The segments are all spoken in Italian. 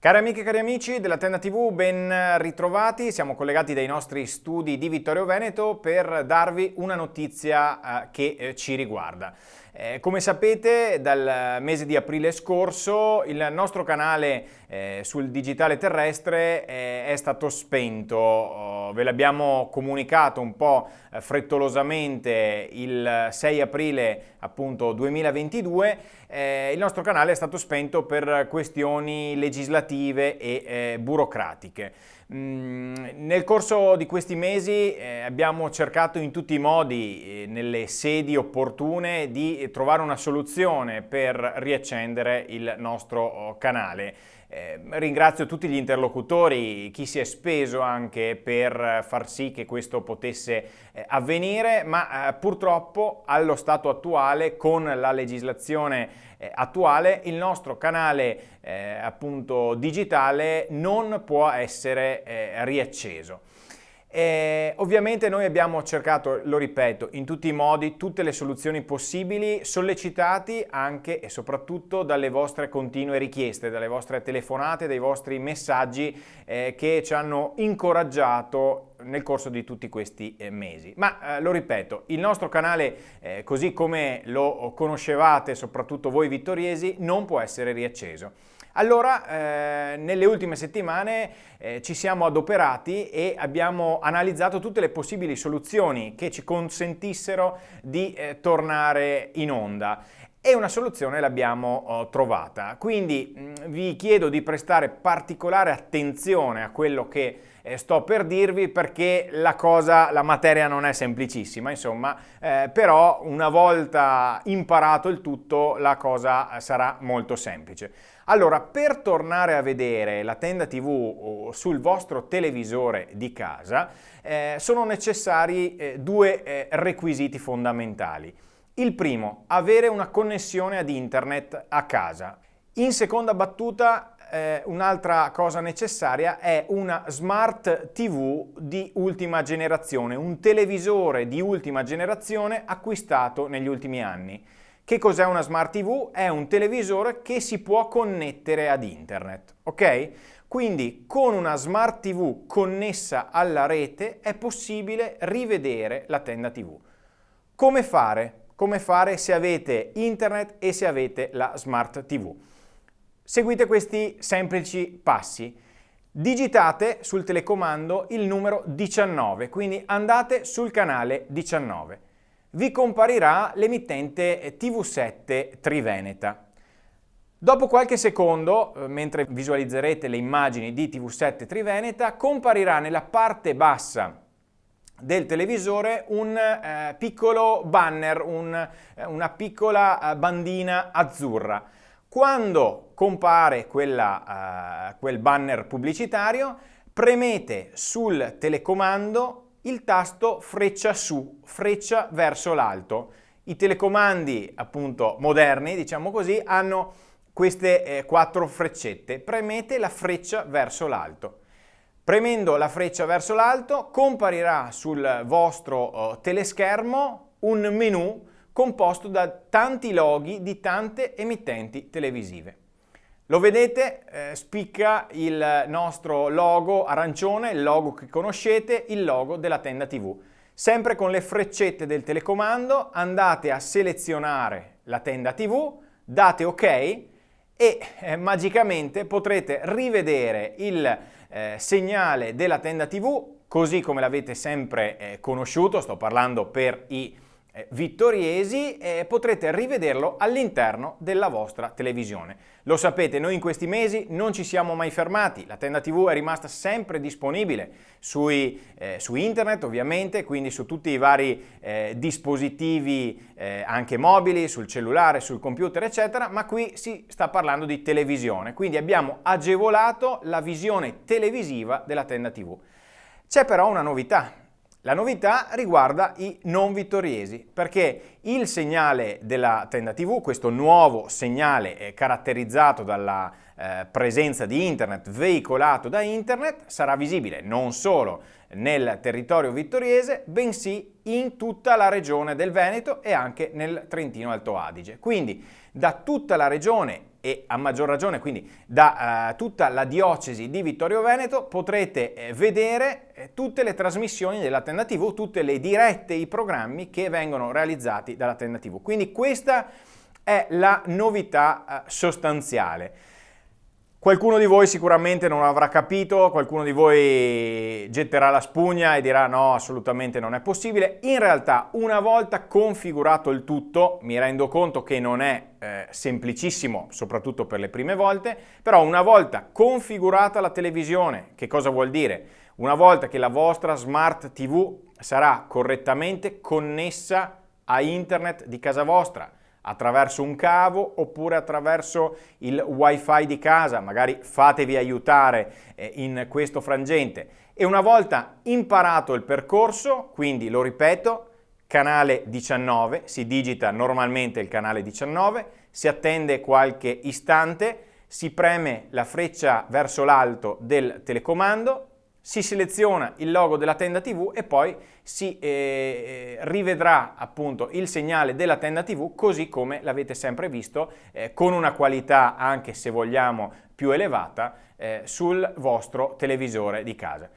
Cari amiche e cari amici della Tenda TV, ben ritrovati. Siamo collegati dai nostri studi di Vittorio Veneto per darvi una notizia che ci riguarda. Come sapete, dal mese di aprile scorso il nostro canale sul digitale terrestre è stato spento. Ve l'abbiamo comunicato un po' frettolosamente il 6 aprile appunto 2022. Il nostro canale è stato spento per questioni legislative e burocratiche. Nel corso di questi mesi abbiamo cercato in tutti i modi, nelle sedi opportune, di trovare una soluzione per riaccendere il nostro canale. Ringrazio tutti gli interlocutori, chi si è speso anche per far sì che questo potesse avvenire, ma purtroppo allo stato attuale, con la legislazione attuale, il nostro canale appunto digitale non può essere riacceso. Ovviamente noi abbiamo cercato, lo ripeto, in tutti i modi, tutte le soluzioni possibili, sollecitati anche e soprattutto dalle vostre continue richieste, dalle vostre telefonate, dai vostri messaggi che ci hanno incoraggiato nel corso di tutti questi mesi. Ma lo ripeto, il nostro canale, così come lo conoscevate, soprattutto voi vittoriesi, non può essere riacceso. Allora, nelle ultime settimane ci siamo adoperati e abbiamo analizzato tutte le possibili soluzioni che ci consentissero di tornare in onda. E una soluzione l'abbiamo trovata. Quindi vi chiedo di prestare particolare attenzione a quello che sto per dirvi, perché la materia non è semplicissima, insomma, però una volta imparato il tutto la cosa sarà molto semplice. Allora, per tornare a vedere la Tenda TV sul vostro televisore di casa, sono necessari due requisiti fondamentali. Il primo, avere una connessione ad internet a casa. In seconda battuta, un'altra cosa necessaria è una Smart TV di ultima generazione, un televisore di ultima generazione acquistato negli ultimi anni. Che cos'è una Smart TV? È un televisore che si può connettere ad internet, ok? Quindi con una Smart TV connessa alla rete è possibile rivedere la Tenda TV. Come fare? Come fare se avete internet e se avete la Smart TV? Seguite questi semplici passi. Digitate sul telecomando il numero 19, quindi andate sul canale 19. Vi comparirà l'emittente TV7 Triveneta. Dopo qualche secondo, mentre visualizzerete le immagini di TV7 Triveneta, comparirà nella parte bassa del televisore un piccolo banner, una piccola bandina azzurra. Quando compare quel banner pubblicitario, premete sul telecomando il tasto freccia su, freccia verso l'alto. I telecomandi appunto moderni, diciamo così, hanno queste 4 freccette. Premete la freccia verso l'alto. Premendo la freccia verso l'alto comparirà sul vostro teleschermo un menu composto da tanti loghi di tante emittenti televisive. Lo vedete? Spicca il nostro logo arancione, il logo che conoscete, il logo della Tenda TV. Sempre con le freccette del telecomando andate a selezionare la Tenda TV, date OK e magicamente potrete rivedere il segnale della Tenda TV così come l'avete sempre conosciuto. Sto parlando per i vittoriesi, potrete rivederlo all'interno della vostra televisione. Lo sapete, noi in questi mesi non ci siamo mai fermati, la Tenda TV è rimasta sempre disponibile su internet ovviamente, quindi su tutti i vari dispositivi anche mobili, sul cellulare, sul computer eccetera, ma qui si sta parlando di televisione, quindi abbiamo agevolato la visione televisiva della Tenda TV. C'è però una novità. La novità riguarda i non vittoriesi, perché il segnale della tenda TV, questo nuovo segnale caratterizzato dalla presenza di internet, veicolato da internet, sarà visibile non solo nel territorio vittoriese, bensì in tutta la regione del Veneto e anche nel Trentino Alto Adige. Quindi da tutta la regione e a maggior ragione quindi da tutta la diocesi di Vittorio Veneto potrete vedere tutte le trasmissioni della Tenda TV, tutte le dirette, i programmi che vengono realizzati dalla Tenda TV. Quindi questa è la novità sostanziale. Qualcuno di voi sicuramente non avrà capito, qualcuno di voi getterà la spugna e dirà no, assolutamente non è possibile. In realtà, una volta configurato il tutto, mi rendo conto che non è semplicissimo, soprattutto per le prime volte, però una volta configurata la televisione, che cosa vuol dire? Una volta che la vostra Smart TV sarà correttamente connessa a internet di casa vostra, attraverso un cavo oppure attraverso il wifi di casa, magari fatevi aiutare in questo frangente. E una volta imparato il percorso, quindi lo ripeto, canale 19, si digita normalmente il canale 19, si attende qualche istante, si preme la freccia verso l'alto del telecomando, si seleziona il logo della Tenda TV e poi si rivedrà appunto il segnale della Tenda TV così come l'avete sempre visto, con una qualità anche se vogliamo più elevata sul vostro televisore di casa.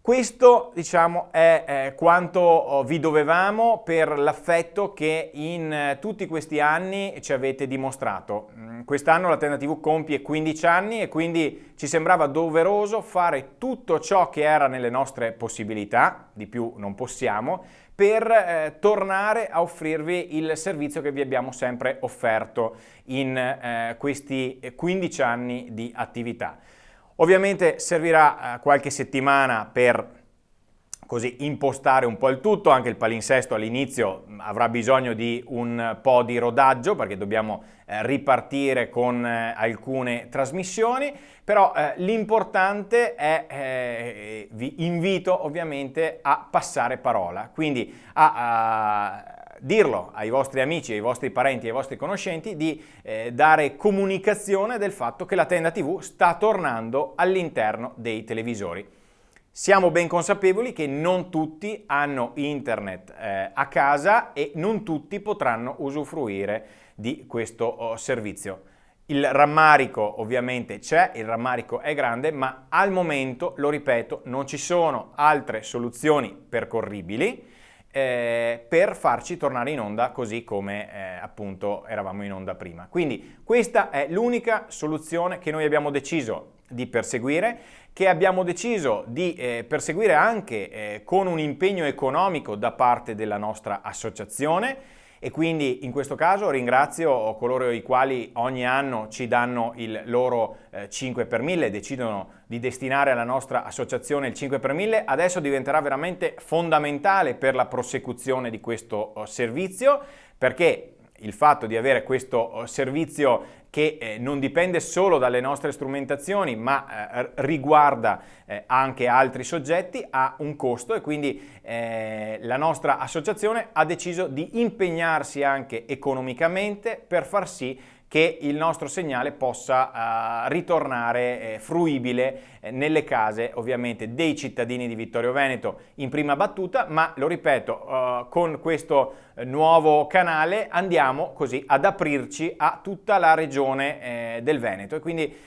Questo, diciamo, è quanto vi dovevamo per l'affetto che in tutti questi anni ci avete dimostrato. Quest'anno la Tenda TV compie 15 anni e quindi ci sembrava doveroso fare tutto ciò che era nelle nostre possibilità, di più non possiamo, per tornare a offrirvi il servizio che vi abbiamo sempre offerto in questi 15 anni di attività. Ovviamente servirà qualche settimana per così impostare un po' il tutto, anche il palinsesto all'inizio avrà bisogno di un po' di rodaggio perché dobbiamo ripartire con alcune trasmissioni, però l'importante è, vi invito ovviamente a passare parola, quindi a dirlo ai vostri amici, ai vostri parenti, ai vostri conoscenti, di dare comunicazione del fatto che la Tenda TV sta tornando all'interno dei televisori. Siamo ben consapevoli che non tutti hanno internet a casa e non tutti potranno usufruire di questo servizio. Il rammarico ovviamente c'è, il rammarico è grande, ma al momento, lo ripeto, non ci sono altre soluzioni percorribili per farci tornare in onda così come appunto eravamo in onda prima. Quindi questa è l'unica soluzione che noi abbiamo deciso di perseguire, che abbiamo deciso di perseguire anche con un impegno economico da parte della nostra associazione, e quindi in questo caso ringrazio coloro i quali ogni anno ci danno il loro 5 per 1000, decidono di destinare alla nostra associazione il 5 per 1000, adesso diventerà veramente fondamentale per la prosecuzione di questo servizio, perché il fatto di avere questo servizio che non dipende solo dalle nostre strumentazioni ma riguarda anche altri soggetti ha un costo, e quindi la nostra associazione ha deciso di impegnarsi anche economicamente per far sì che il nostro segnale possa ritornare fruibile nelle case ovviamente dei cittadini di Vittorio Veneto in prima battuta, ma lo ripeto, con questo nuovo canale andiamo così ad aprirci a tutta la regione del Veneto, e quindi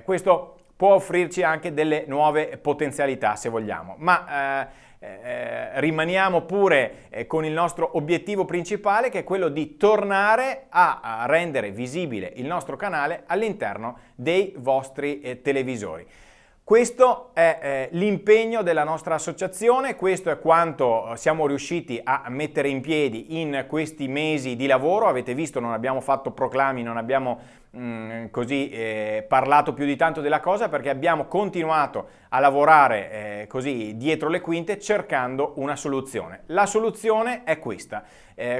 questo può offrirci anche delle nuove potenzialità se vogliamo, ma rimaniamo pure con il nostro obiettivo principale, che è quello di tornare a rendere visibile il nostro canale all'interno dei vostri televisori. Questo è l'impegno della nostra associazione, questo è quanto siamo riusciti a mettere in piedi in questi mesi di lavoro. Avete visto, non abbiamo fatto proclami, non abbiamo così parlato più di tanto della cosa, perché abbiamo continuato a lavorare così dietro le quinte cercando una soluzione. La soluzione è questa.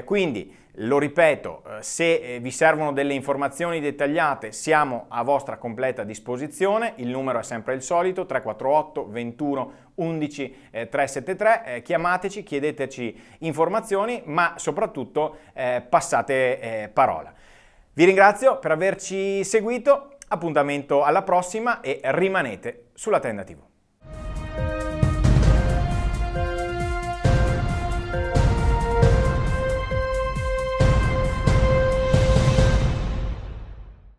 Quindi lo ripeto, se vi servono delle informazioni dettagliate siamo a vostra completa disposizione, il numero è sempre il solito, 348 21 11 373, chiamateci, chiedeteci informazioni, ma soprattutto passate parola. Vi ringrazio per averci seguito, appuntamento alla prossima e rimanete sulla Tenda TV.